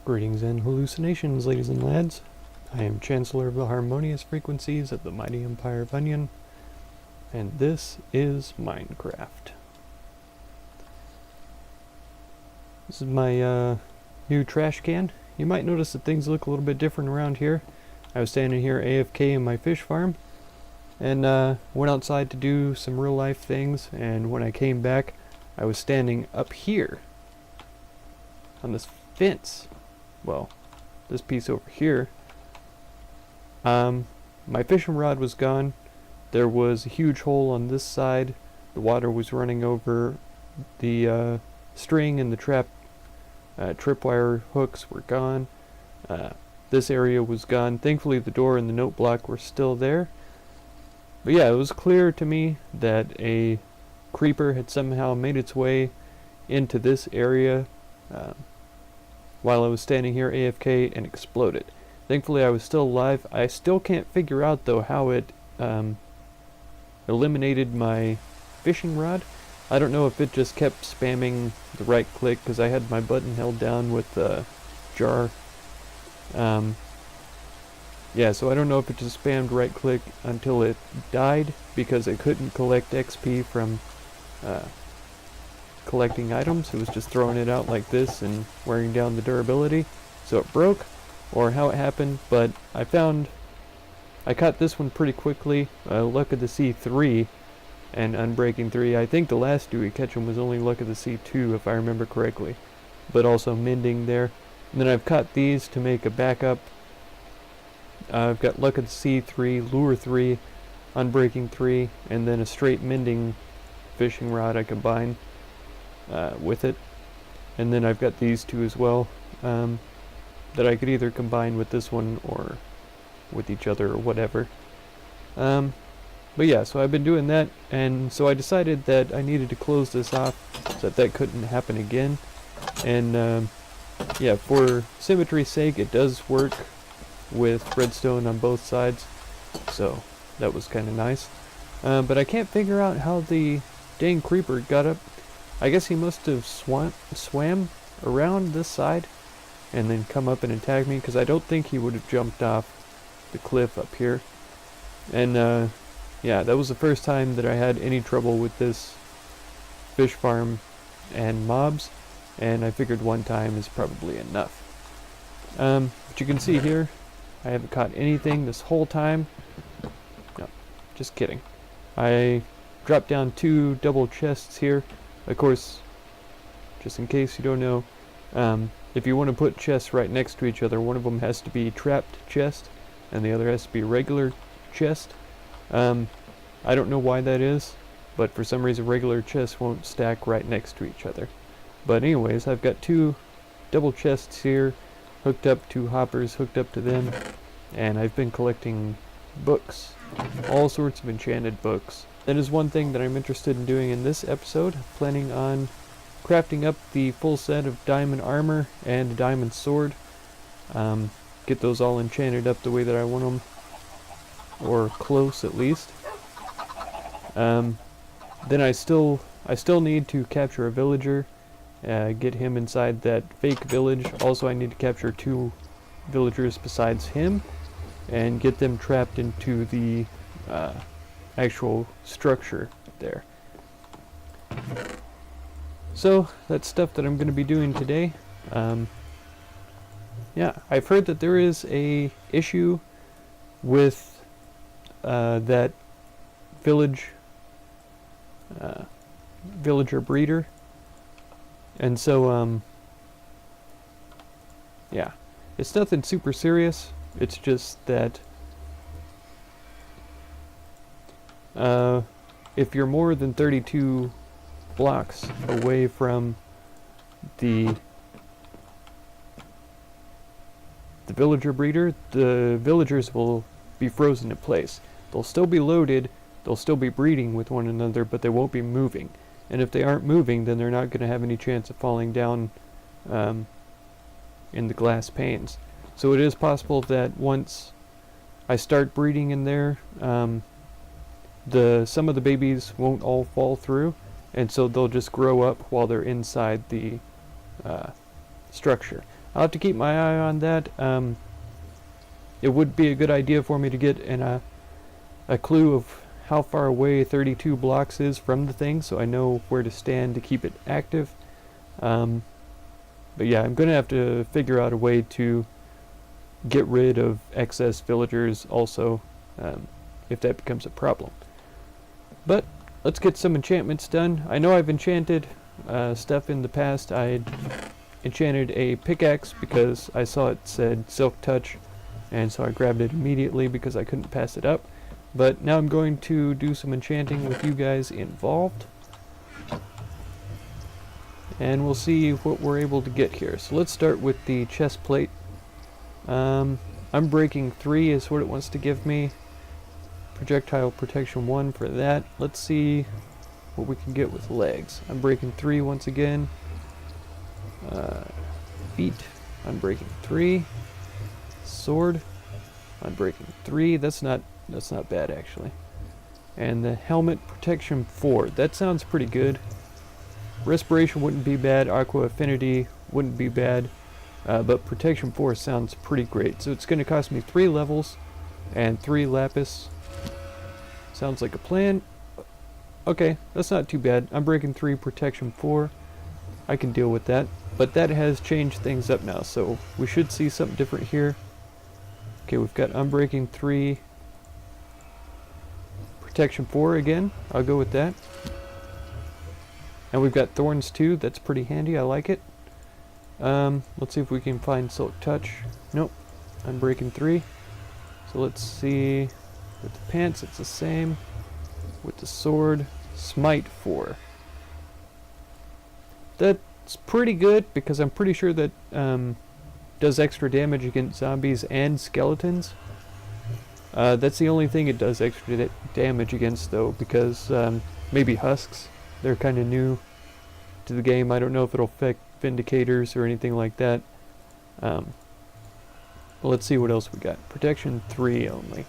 Greetings and hallucinations, ladies and lads. I am Chancellor of the Harmonious Frequencies of the Mighty Empire of Onion, and this is Minecraft. This is my new trash can. You might notice that things look a little bit different around here. I was standing here AFK in my fish farm, and went outside to do some real life things, and when I came back, I was standing up here on this fence. Well, this piece over here. My fishing rod was gone. There was a huge hole on this side. The water was running over the string, and the tripwire hooks were gone. This area was gone. Thankfully the door and the note block were still there. But yeah, it was clear to me that a creeper had somehow made its way into this area while I was standing here AFK and exploded. Thankfully I was still alive. I still can't figure out though how it eliminated my fishing rod. I don't know if it just kept spamming the right click because I had my button held down with the jar. Yeah, so I don't know if it just spammed right click until it died because it couldn't collect XP from collecting items. It was just throwing it out like this and wearing down the durability, so it broke, or how it happened. But I caught this one pretty quickly. Luck of the Sea 3 and Unbreaking 3. I think the last do we catch him was only Luck of the Sea 2 if I remember correctly, but also mending there. And then I've caught these to make a backup. I've got Luck of the Sea 3, Lure 3, Unbreaking 3, and then a straight mending fishing rod I combine with it. And then I've got these two as well that I could either combine with this one or with each other or whatever. But yeah, so I've been doing that, and so I decided that I needed to close this off so that couldn't happen again. And yeah, for symmetry's sake, it does work with redstone on both sides, so that was kind of nice. But I can't figure out how the dang creeper got up. I guess he must have swam around this side and then come up and attack me, because I don't think he would have jumped off the cliff up here. And yeah, that was the first time that I had any trouble with this fish farm and mobs, and I figured one time is probably enough. But you can see here, I haven't caught anything this whole time. No, just kidding. I dropped down 2 double chests here. Of course, just in case you don't know, if you want to put chests right next to each other, one of them has to be trapped chest, and the other has to be regular chest. I don't know why that is, but for some reason regular chests won't stack right next to each other. But anyways, I've got 2 double chests here, hooked up, 2 hoppers hooked up to them, and I've been collecting books, all sorts of enchanted books. That is one thing that I'm interested in doing in this episode, planning on crafting up the full set of diamond armor and a diamond sword. Get those all enchanted up the way that I want them, or close at least. Then I still need to capture a villager, get him inside that fake village. Also, I need to capture 2 villagers besides him and get them trapped into the actual structure there. So that's stuff that I'm going to be doing today. Yeah, I've heard that there is a issue with that villager breeder, and so yeah, it's nothing super serious. It's just that if you're more than 32 blocks away from the villager breeder, the villagers will be frozen in place. They'll still be loaded, they'll still be breeding with one another, but they won't be moving. And if they aren't moving, then they're not going to have any chance of falling down in the glass panes. So it is possible that once I start breeding in there, some of the babies won't all fall through, and so they'll just grow up while they're inside the structure. I'll have to keep my eye on that. It would be a good idea for me to get a clue of how far away 32 blocks is from the thing, so I know where to stand to keep it active. But yeah, I'm going to have to figure out a way to get rid of excess villagers also, if that becomes a problem. But let's get some enchantments done. I know I've enchanted stuff in the past. I enchanted a pickaxe because I saw it said Silk Touch, and so I grabbed it immediately because I couldn't pass it up. But now I'm going to do some enchanting with you guys involved, and we'll see what we're able to get here. So let's start with the chest plate. Unbreaking 3 is what it wants to give me. Projectile protection 1 for that. Let's see what we can get with legs. Unbreaking 3 once again. Feet, unbreaking 3. Sword, unbreaking 3. That's not bad actually. And the helmet, protection 4. That sounds pretty good. Respiration wouldn't be bad. Aqua affinity wouldn't be bad. But protection 4 sounds pretty great. So it's going to cost me 3 levels and 3 lapis. Sounds like a plan. Okay, that's not too bad. Unbreaking 3, protection 4. I can deal with that. But that has changed things up now, so we should see something different here. Okay, we've got unbreaking 3, protection 4 again. I'll go with that. And we've got thorns too. That's pretty handy. I like it. Let's see if we can find Silk Touch. Nope. Unbreaking 3. So let's see. With the pants, it's the same. With the sword, Smite 4. That's pretty good because I'm pretty sure that does extra damage against zombies and skeletons. That's the only thing it does extra damage against, though, because maybe husks. They're kind of new to the game. I don't know if it'll affect Vindicators or anything like that. Well, let's see what else we got. Protection 3 only.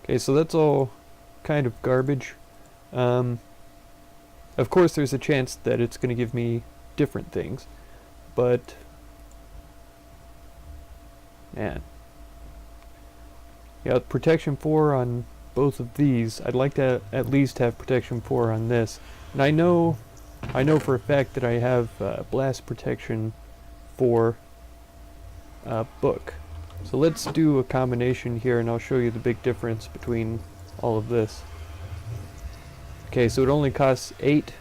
Okay, so that's all kind of garbage. Of course, there's a chance that it's going to give me different things, but man, yeah, protection 4 on both of these. I'd like to at least have protection 4 on this, and I know for a fact that I have blast protection 4 book. So let's do a combination here, and I'll show you the big difference between all of this. Okay, so it only costs 8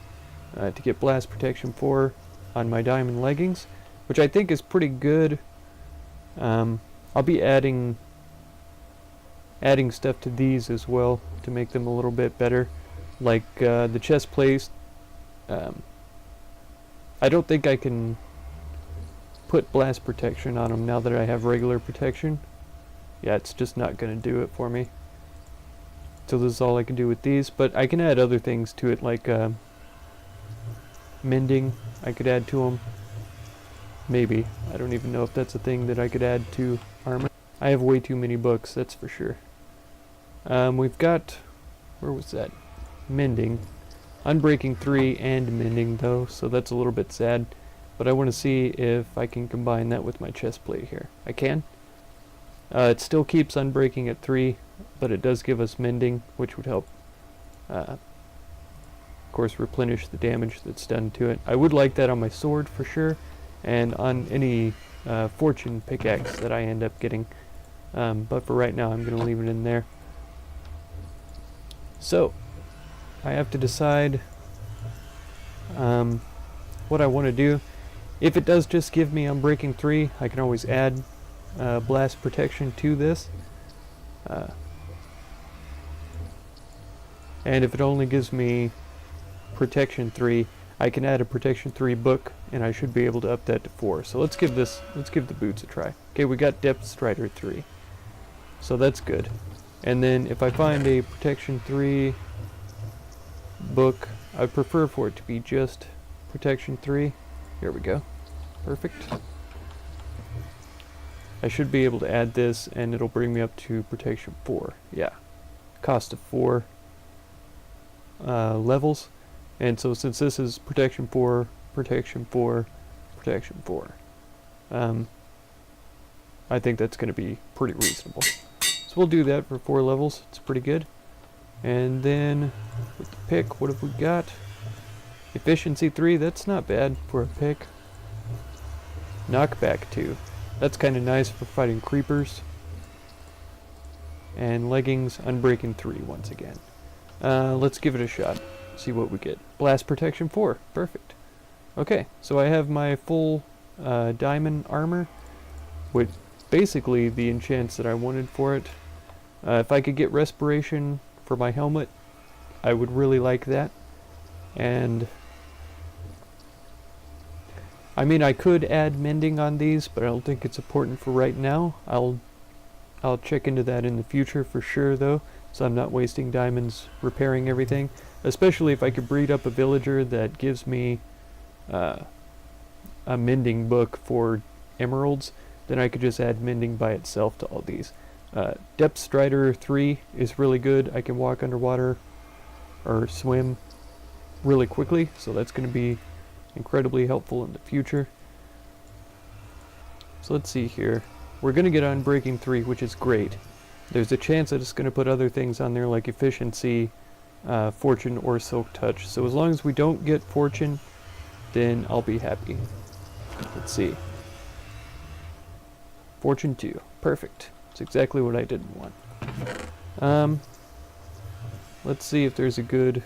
to get blast protection 4 on my diamond leggings, which I think is pretty good. I'll be adding stuff to these as well to make them a little bit better, like the chest plate. I don't think I can put blast protection on them now that I have regular protection. Yeah, it's just not going to do it for me. So this is all I can do with these, but I can add other things to it, like mending. I could add to them. Maybe. I don't even know if that's a thing that I could add to armor. I have way too many books, that's for sure. We've got, where was that? Mending. Unbreaking 3 and mending though, so that's a little bit sad. But I want to see if I can combine that with my chest plate here. I can. It still keeps unbreaking at 3, but it does give us mending, which would help, of course, replenish the damage that's done to it. I would like that on my sword for sure, and on any fortune pickaxe that I end up getting. But for right now, I'm going to leave it in there. So, I have to decide what I want to do. If it does just give me Unbreaking 3, I can always add blast protection to this. And if it only gives me protection 3, I can add a protection 3 book, and I should be able to up that to 4. So let's give the boots a try. Okay, we got Depth Strider 3. So that's good. And then if I find a protection 3 book, I prefer for it to be just protection 3. Here we go. Perfect. I should be able to add this, and it'll bring me up to protection 4. Yeah. Cost of 4 levels. And so since this is protection 4, protection 4. I think that's going to be pretty reasonable. So we'll do that for 4 levels. It's pretty good. And then with the pick, what have we got? Efficiency 3, that's not bad for a pick. Knockback 2. That's kind of nice for fighting creepers. And leggings, unbreaking 3 once again. Let's give it a shot. See what we get. Blast protection 4. Perfect. Okay, so I have my full diamond armor with basically the enchants that I wanted for it. If I could get respiration for my helmet, I would really like that. And I mean, I could add mending on these, but I don't think it's important for right now. I'll check into that in the future for sure, though, so I'm not wasting diamonds repairing everything. Especially if I could breed up a villager that gives me a mending book for emeralds, then I could just add mending by itself to all these. Depth Strider 3 is really good. I can walk underwater or swim really quickly, so that's going to be incredibly helpful in the future. So let's see here. We're going to get Unbreaking 3, which is great. There's a chance that it's going to put other things on there like Efficiency, Fortune, or Silk Touch. So as long as we don't get Fortune, then I'll be happy. Let's see. Fortune 2. Perfect. It's exactly what I didn't want. Let's see if there's a good...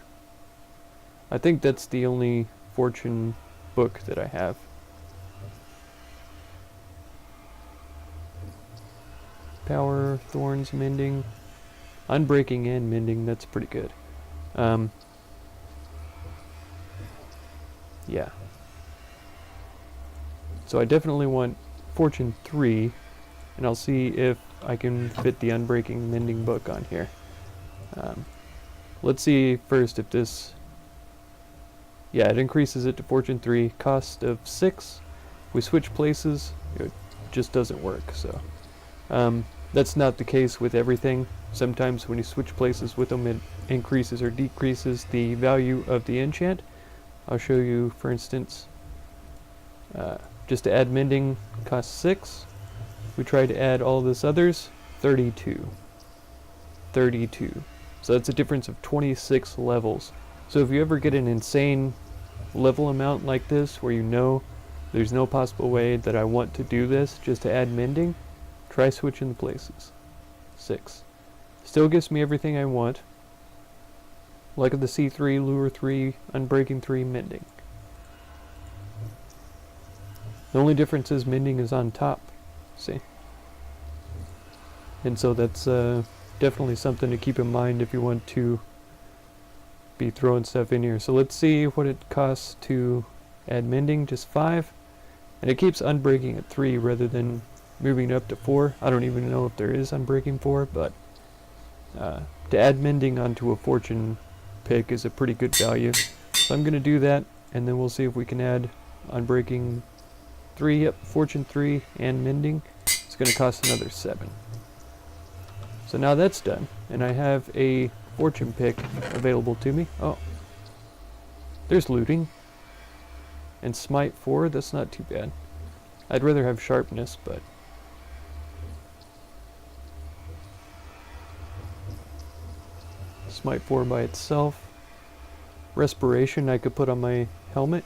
I think that's the only Fortune book that I have. Power, Thorns, Mending. Unbreaking and Mending, that's pretty good. Yeah. So I definitely want Fortune 3, and I'll see if I can fit the Unbreaking Mending book on here. Let's see first if this... Yeah, it increases it to Fortune 3, cost of 6. We switch places, it just doesn't work, so... that's not the case with everything. Sometimes when you switch places with them, it increases or decreases the value of the enchant. I'll show you, for instance, just to add mending costs 6. We try to add all this others, 32. 32. So that's a difference of 26 levels. So if you ever get an insane level amount like this, where you know there's no possible way that I want to do this just to add mending, try switching the places. 6. Still gives me everything I want. Luck of the Sea 3, Lure 3, Unbreaking 3, Mending. The only difference is mending is on top. See? And so that's definitely something to keep in mind if you want to be throwing stuff in here. So let's see what it costs to add mending, just 5. And it keeps unbreaking at 3 rather than moving it up to 4. I don't even know if there is unbreaking 4, but to add mending onto a fortune pick is a pretty good value. So I'm going to do that, and then we'll see if we can add unbreaking 3, yep, fortune 3, and mending. It's going to cost another 7. So now that's done, and I have a fortune pick available to me. Oh, there's looting. And smite 4, that's not too bad. I'd rather have sharpness, but... Smite 4 by itself. Respiration I could put on my helmet.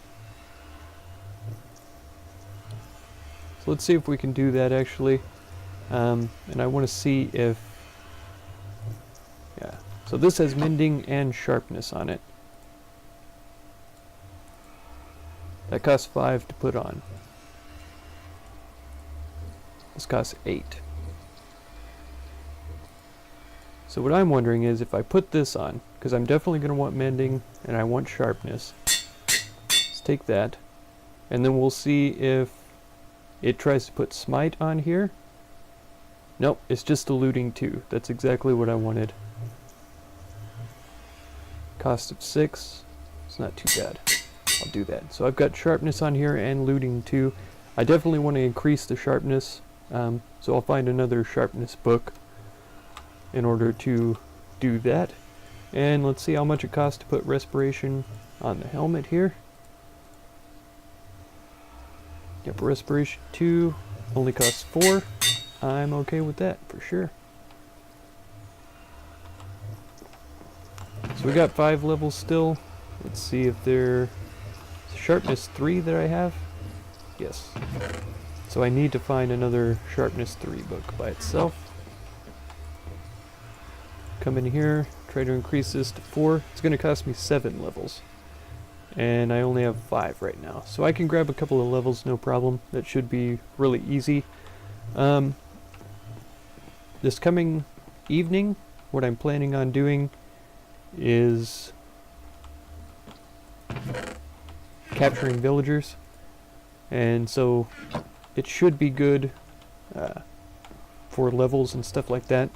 So let's see if we can do that actually. And I want to see if... Yeah. So this has mending and sharpness on it. That costs 5 to put on. This costs 8. So what I'm wondering is if I put this on, because I'm definitely going to want mending and I want sharpness. Let's take that, and then we'll see if it tries to put smite on here. Nope, it's just the looting 2. That's exactly what I wanted. Cost of 6. It's not too bad. I'll do that. So I've got sharpness on here and looting 2. I definitely want to increase the sharpness, so I'll find another sharpness book in order to do that. And let's see how much it costs to put respiration on the helmet here. Yep, respiration 2 only costs 4. I'm okay with that for sure. So we got 5 levels still. Let's see if they're sharpness 3 that I have. Yes. So I need to find another sharpness 3 book by itself. Come in here, try to increase this to 4. It's going to cost me 7 levels. And I only have 5 right now. So I can grab a couple of levels, no problem. That should be really easy. This coming evening, what I'm planning on doing is capturing villagers. And so it should be good for levels and stuff like that.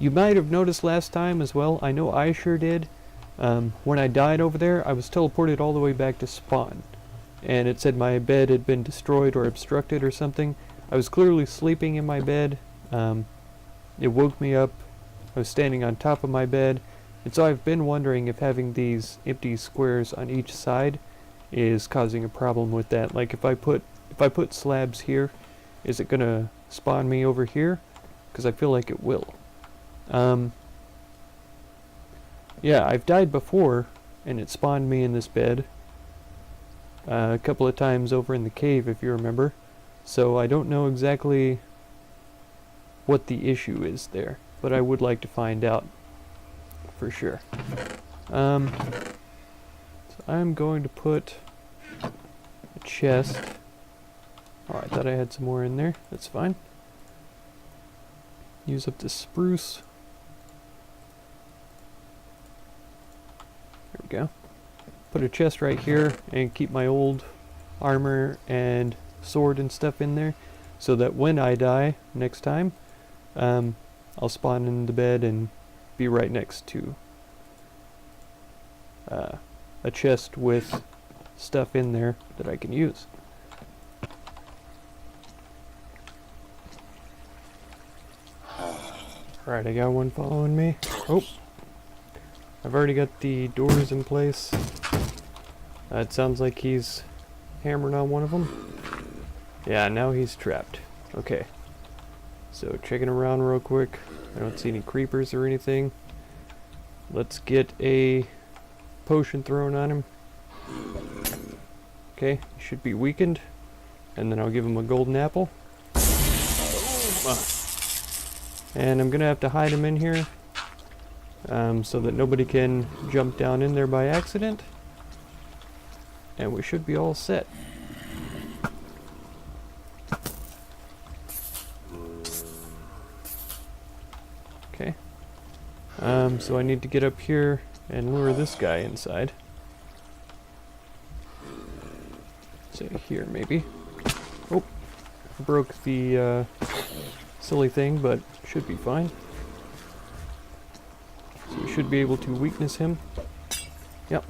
You might have noticed last time as well, I know I sure did, when I died over there, I was teleported all the way back to spawn. And it said my bed had been destroyed or obstructed or something. I was clearly sleeping in my bed. It woke me up. I was standing on top of my bed. And so I've been wondering if having these empty squares on each side is causing a problem with that. Like if I put slabs here, is it gonna spawn me over here? Because I feel like it will. Yeah, I've died before, and it spawned me in this bed a couple of times over in the cave, if you remember. So I don't know exactly what the issue is there, but I would like to find out for sure. So I'm going to put a chest. Oh, I thought I had some more in there. That's fine. Use up the spruce. There we go. Put a chest right here and keep my old armor and sword and stuff in there so that when I die next time, I'll spawn in the bed and be right next to a chest with stuff in there that I can use. Alright, I got one following me. Oh! I've already got the doors in place. It sounds like he's hammering on one of them. Yeah, now he's trapped. Okay. So, checking around real quick. I don't see any creepers or anything. Let's get a potion thrown on him. Okay, he should be weakened. And then I'll give him a golden apple. And I'm gonna have to hide him in here so that nobody can jump down in there by accident. And we should be all set. Okay. So I need to get up here and lure this guy inside. Say here, maybe. Oh, broke the silly thing, but should be fine. So we should be able to weakness him. Yep.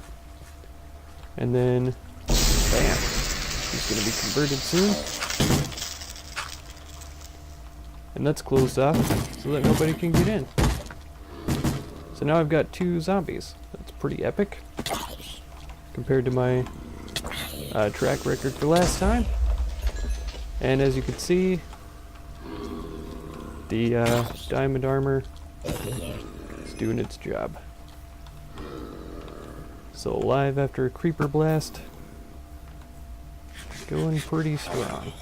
And then, bam. He's going to be converted soon. And that's closed off so that nobody can get in. So now I've got 2 zombies. That's pretty epic compared to my track record for last time. And as you can see, the diamond armor is doing its job. So alive after a creeper blast. Going pretty strong.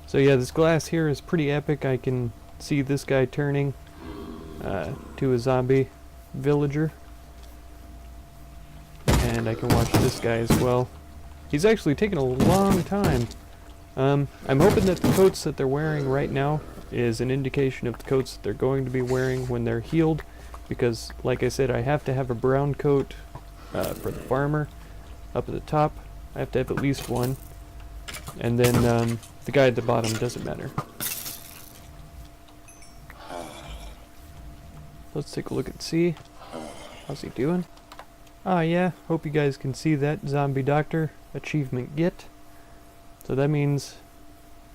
So yeah, this glass here is pretty epic. I can see this guy turning to a zombie villager. And I can watch this guy as well. He's actually taking a long time. I'm hoping that the coats that they're wearing right now is an indication of the coats that they're going to be wearing when they're healed. Because, like I said, I have to have a brown coat for the farmer up at the top. I have to have at least one. And then the guy at the bottom doesn't matter. Let's take a look and see. How's he doing? Ah, yeah, hope you guys can see that zombie doctor achievement get. So that means,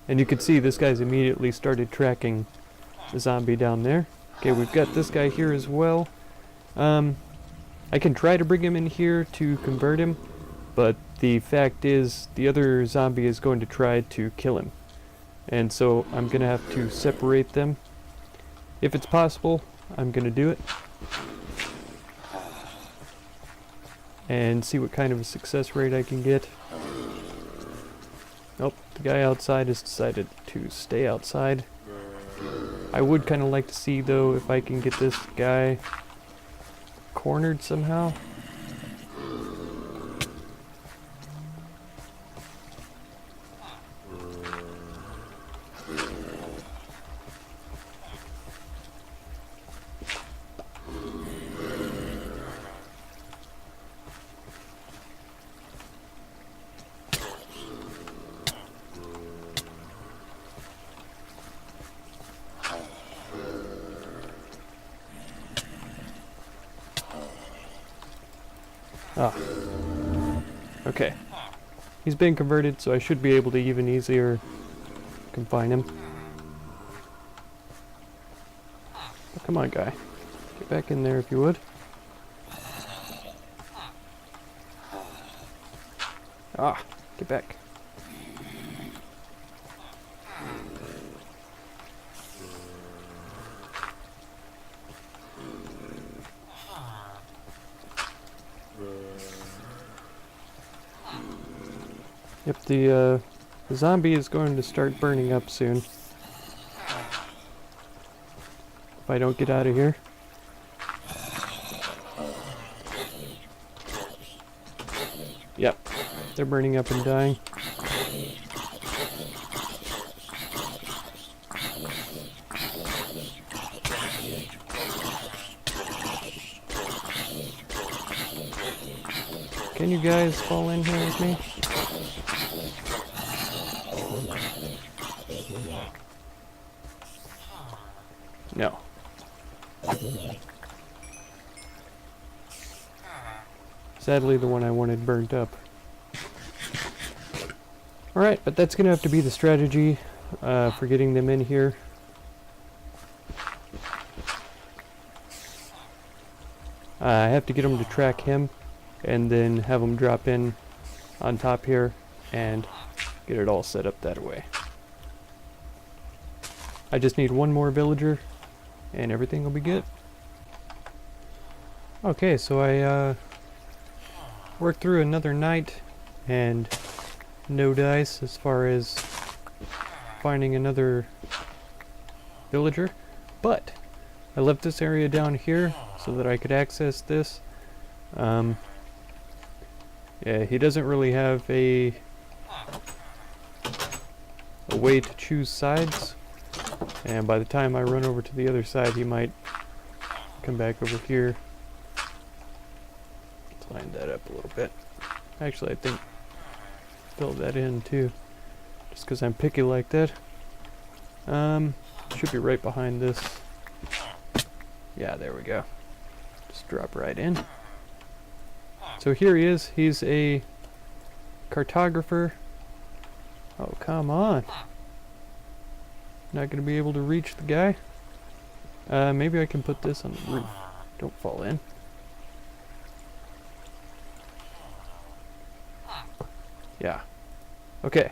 and you can see this guy's immediately started tracking the zombie down there. Okay, we've got this guy here as well. I can try to bring him in here to convert him, but the fact is the other zombie is going to try to kill him. And so I'm going to have to separate them. If it's possible, I'm going to do it. And see what kind of a success rate I can get. Nope, the guy outside has decided to stay outside. I would kind of like to see, though, if I can get this guy cornered somehow. Ah. Okay. He's been converted, so I should be able to even easier confine him. Oh, come on, guy. Get back in there if you would. Ah, get back. Yep, the zombie is going to start burning up soon. If I don't get out of here. Yep, they're burning up and dying. Can you guys fall in here with me? No. Sadly, the one I wanted burnt up. Alright, but that's gonna have to be the strategy for getting them in here. I have to get them to track him, and then have them drop in on top here, and get it all set up that way. I just need one more villager, and everything will be good. Okay, so I worked through another night, and no dice as far as finding another villager, but I left this area down here so that I could access this. Yeah, he doesn't really have a way to choose sides, and by the time I run over to the other side, he might come back over here. Let's line that up a little bit. Actually, I think fill that in too, just because I'm picky like that. Should be right behind this. Yeah, there we go. Just drop right in. So here he is. He's a cartographer. Oh, come on. Not going to be able to reach the guy. Maybe I can put this on the roof. Don't fall in. Yeah. Okay.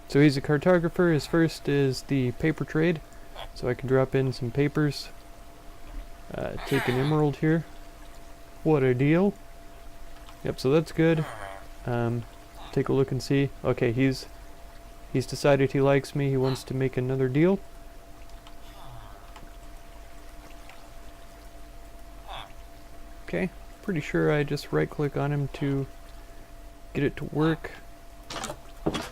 So he's a cartographer. His first is the paper trade. So I can drop in some papers. Take an emerald here. What a deal. Yep, so that's good. Take a look and see. Okay, he's decided he likes me. He wants to make another deal. Okay, pretty sure I just right click on him to get it to work. But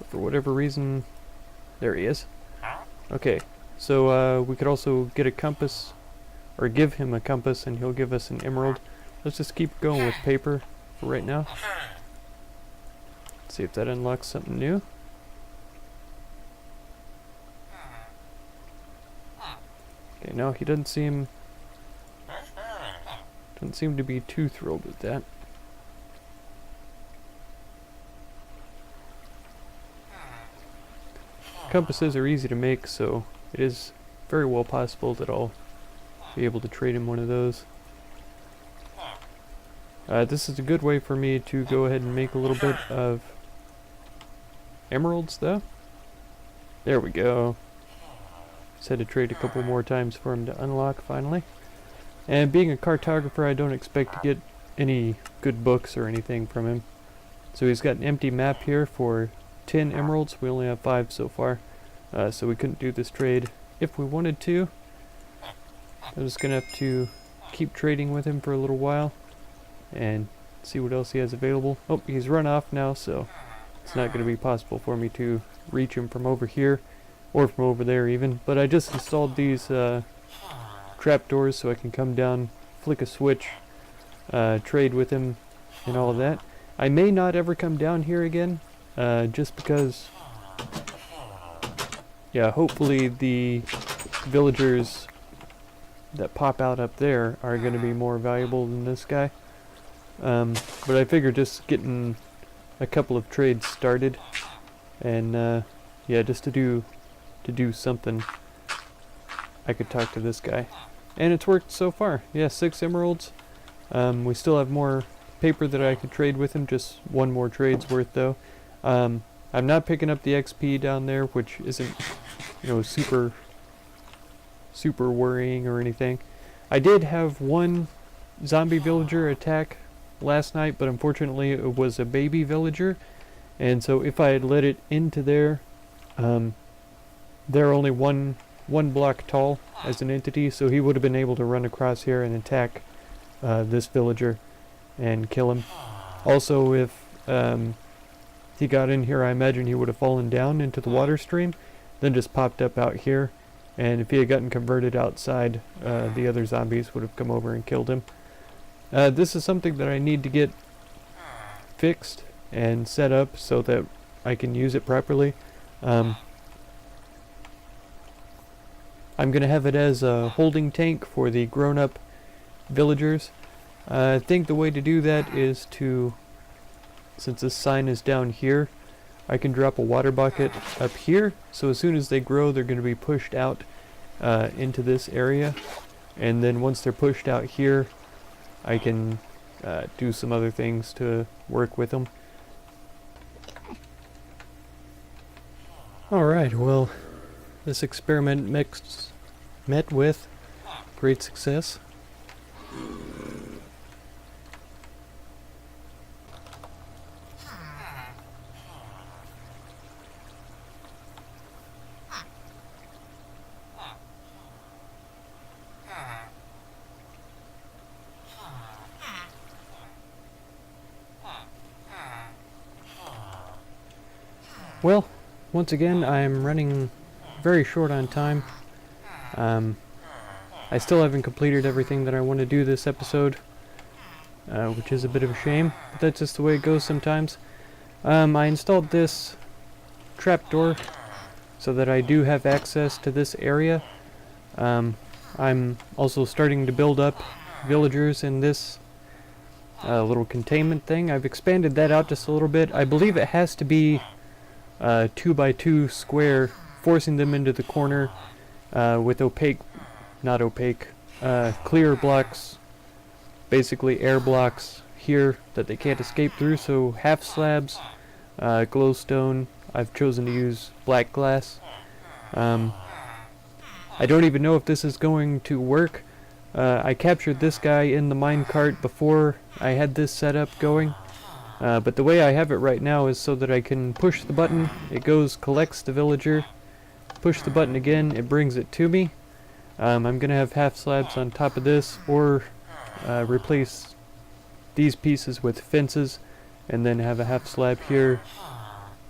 for whatever reason, there he is. Okay, so we could also get a compass, or give him a compass, and he'll give us an emerald. Let's just keep going with paper for right now. See if that unlocks something new. Okay, no, he doesn't seem to be too thrilled with that. Compasses are easy to make, so it is very well possible that I'll be able to trade him one of those. This is a good way for me to go ahead and make a little bit of emeralds, though. There we go. Just had to trade a couple more times for him to unlock, finally. And being a cartographer, I don't expect to get any good books or anything from him. So he's got an empty map here for 10 emeralds. We only have 5 so far. So we couldn't do this trade if we wanted to. I'm just going to have to keep trading with him for a little while and see what else he has available. Oh, he's run off now, so it's not going to be possible for me to reach him from over here or from over there even. But I just installed these trapdoors so I can come down, flick a switch, trade with him and all of that. I may not ever come down here again, just because, yeah, hopefully the villagers that pop out up there are going to be more valuable than this guy. But I figure just getting a couple of trades started, and yeah, just to do something, I could talk to this guy, and it's worked so far. Yeah, 6 emeralds. We still have more paper that I could trade with him, just 1 more trade's worth though. I'm not picking up the XP down there, which isn't, you know, super worrying or anything. I did have 1 zombie villager attack last night, but unfortunately it was a baby villager, and so if I had let it into there, they're only one block tall as an entity, so he would have been able to run across here and attack this villager and kill him. Also, if he got in here, I imagine he would have fallen down into the water stream, then just popped up out here, and if he had gotten converted outside, the other zombies would have come over and killed him. This is something that I need to get fixed and set up so that I can use it properly. I'm going to have it as a holding tank for the grown-up villagers. I think the way to do that is to, since this sign is down here, I can drop a water bucket up here, so as soon as they grow they're going to be pushed out into this area, and then once they're pushed out here I can do some other things to work with them. Alright, well, this experiment met with great success. Well, once again, I'm running very short on time. I still haven't completed everything that I want to do this episode, which is a bit of a shame, but that's just the way it goes sometimes. I installed this trapdoor so that I do have access to this area. I'm also starting to build up villagers in this little containment thing. I've expanded that out just a little bit. I believe it has to be 2x2 square, forcing them into the corner with clear blocks, basically air blocks here that they can't escape through. So half slabs, glowstone. I've chosen to use black glass. I don't even know if this is going to work. I captured this guy in the minecart before I had this setup going. But the way I have it right now is so that I can push the button, it goes, collects the villager, push the button again, it brings it to me. I'm going to have half slabs on top of this, or replace these pieces with fences, and then have a half slab here,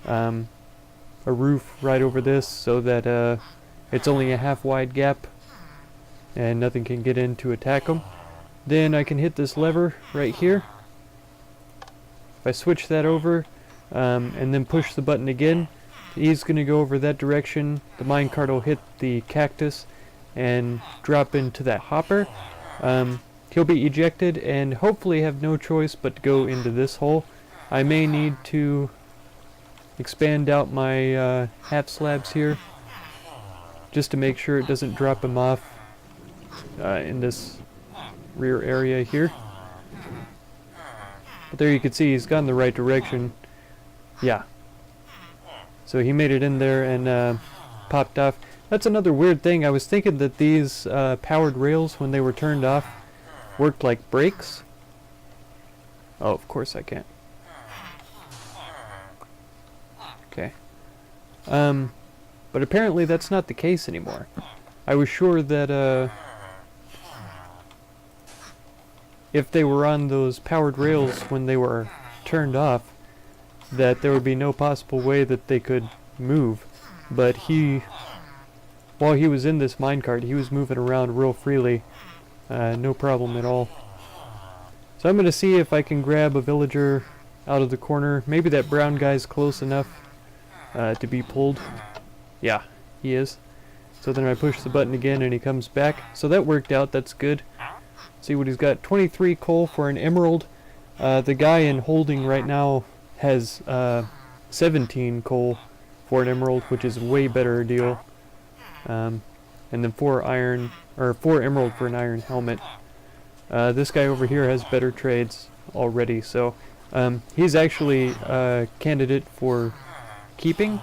a roof right over this, so that it's only a half wide gap, and nothing can get in to attack them. Then I can hit this lever right here. If I switch that over, and then push the button again, he's going to go over that direction. The minecart will hit the cactus and drop into that hopper. He'll be ejected and hopefully have no choice but to go into this hole. I may need to expand out my half slabs here just to make sure it doesn't drop him off in this rear area here. But there you can see he's gone the right direction. Yeah. So he made it in there and popped off. That's another weird thing. I was thinking that these powered rails, when they were turned off, worked like brakes. Oh, of course I can't. Okay. But apparently that's not the case anymore. I was sure that if they were on those powered rails when they were turned off, that there would be no possible way that they could move. But while he was in this minecart, he was moving around real freely. No problem at all. So I'm going to see if I can grab a villager out of the corner. Maybe that brown guy's close enough to be pulled. Yeah, he is. So then I push the button again and he comes back. So that worked out, that's good. See what he's got, 23 coal for an emerald. The guy in holding right now has 17 coal for an emerald, which is a way better deal. And then 4 emerald for an iron helmet. This guy over here has better trades already, so he's actually a candidate for keeping.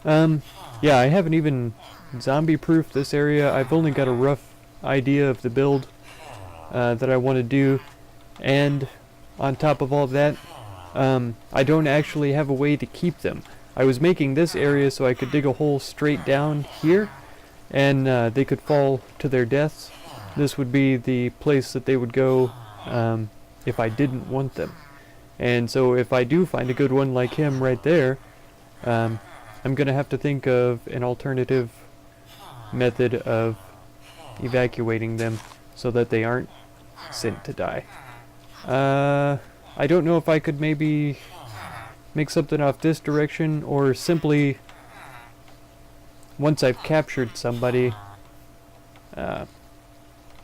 Yeah, I haven't even zombie-proofed this area. I've only got a rough idea of the build that I want to do, and on top of all of that, I don't actually have a way to keep them. I was making this area so I could dig a hole straight down here, and they could fall to their deaths. This would be the place that they would go if I didn't want them. And so if I do find a good one like him right there, I'm going to have to think of an alternative method of evacuating them so that they aren't sent to die. I don't know if I could maybe make something off this direction, or simply, once I've captured somebody,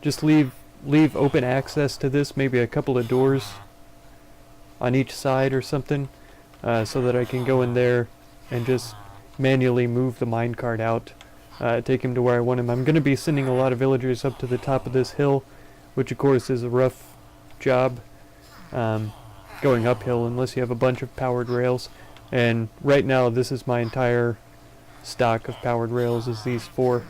just leave open access to this, maybe a couple of doors on each side or something, so that I can go in there and just manually move the minecart out, take him to where I want him. I'm going to be sending a lot of villagers up to the top of this hill, which of course is a rough job, going uphill unless you have a bunch of powered rails. And right now this is my entire stock of powered rails, is these 4.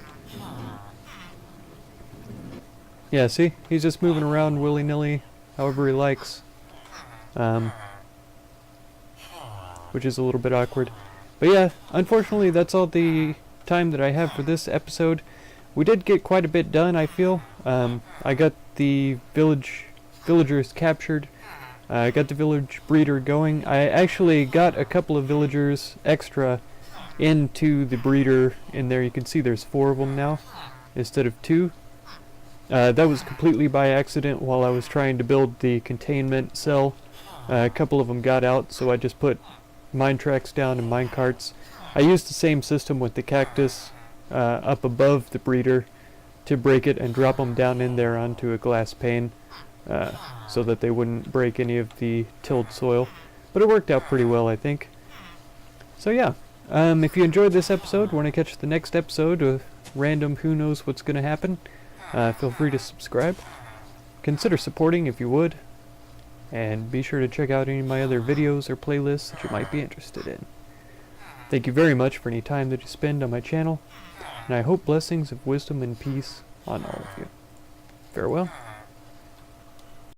Yeah, see? He's just moving around willy-nilly, however he likes. Which is a little bit awkward. But yeah, unfortunately that's all the time that I have for this episode. We did get quite a bit done, I feel. I got the villagers captured. I got the village breeder going. I actually got a couple of villagers extra into the breeder in there. You can see there's 4 of them now instead of 2. That was completely by accident while I was trying to build the containment cell. A couple of them got out, so I just put mine tracks down and mine carts. I used the same system with the cactus up above the breeder to break it and drop them down in there onto a glass pane so that they wouldn't break any of the tilled soil. But it worked out pretty well, I think. So yeah, if you enjoyed this episode, want to catch the next episode of random who knows what's going to happen, feel free to subscribe. Consider supporting if you would. And be sure to check out any of my other videos or playlists that you might be interested in. Thank you very much for any time that you spend on my channel, and I hope blessings of wisdom and peace on all of you. Farewell.